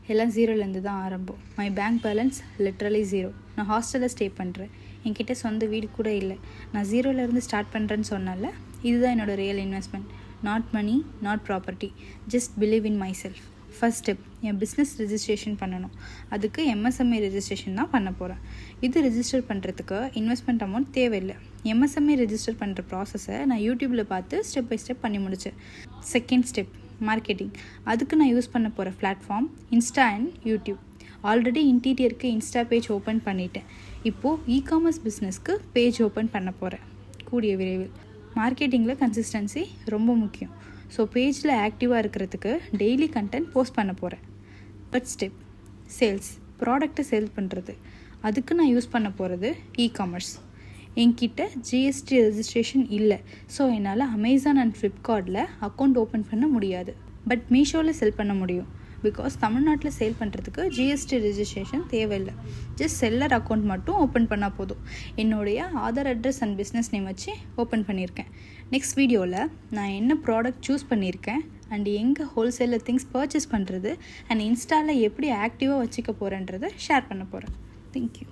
எல்லாம் ஜீரோலேருந்து தான் ஆரம்பம். My bank balance literally zero. நான் ஹாஸ்டலில் ஸ்டே பண்ணுறேன். என்கிட்ட சொந்த வீடு கூட இல்லை. நான் ஜீரோலேருந்து ஸ்டார்ட் பண்ணுறேன்னு சொன்னால இதுதான் என்னோடய real investment. Not money, not property, just believe in my self. First step, N business registration பண்ணணும். அதுக்கு MSME ரெஜிஸ்ட்ரேஷன் தான் பண்ண போகிறேன். இது ரெஜிஸ்டர் பண்ணுறதுக்கு இன்வெஸ்ட்மெண்ட் அமௌண்ட் தேவையில்லை. MSME ரெஜிஸ்டர் பண்ணுற ப்ராசஸை நான் யூடியூப்பில் பார்த்து ஸ்டெப் பை ஸ்டெப் பண்ணி முடித்தேன். Second step, marketing. அதுக்கு நான் யூஸ் பண்ண போகிற platform Insta and YouTube. Already இன்டீரியருக்கு இன்ஸ்டா பேஜ் ஓப்பன் பண்ணிட்டேன். இப்போது இ-காமர்ஸ் பிஸ்னஸ்க்கு பேஜ் ஓப்பன் பண்ண போகிறேன் கூடிய விரைவில். மார்க்கெட்டிங்கில் கன்சிஸ்டன்சி ரொம்ப முக்கியம். ஸோ பேஜில் ஆக்டிவாக இருக்கிறதுக்கு டெய்லி கண்டென்ட் போஸ்ட் பண்ண போகிறேன். Third step, sales. ப்ராடக்ட்டை சேல் பண்ணுறது. அதுக்கு நான் யூஸ் பண்ண போகிறது இ-காமர்ஸ். என்கிட்ட GST ரெஜிஸ்ட்ரேஷன் இல்லை. ஸோ என்னால் அமேசான் அண்ட் ஃப்ளிப்கார்ட்டில் அக்கௌண்ட் ஓப்பன் பண்ண முடியாது. பட் மீஷோவில் செல் பண்ண முடியும். பிகாஸ் தமிழ்நாட்டில் சேல் பண்ணுறதுக்கு GST ரெஜிஸ்ட்ரேஷன் தேவையில்லை. ஜஸ்ட் செல்லர் அக்கௌண்ட் மட்டும் ஓப்பன் பண்ணால் போதும். என்னுடைய Aadhaar address and business name வச்சு ஓப்பன் பண்ணியிருக்கேன். நெக்ஸ்ட் வீடியோவில் நான் என்ன ப்ராடக்ட் சூஸ் பண்ணியிருக்கேன் அண்ட் எங்கே ஹோல்சேலில் திங்ஸ் பர்ச்சேஸ் பண்ணுறது அண்ட் இன்ஸ்டாவில் எப்படி ஆக்டிவாக வச்சுக்க போகிறேன்றதை ஷேர் பண்ண போகிறேன். தேங்க்யூ.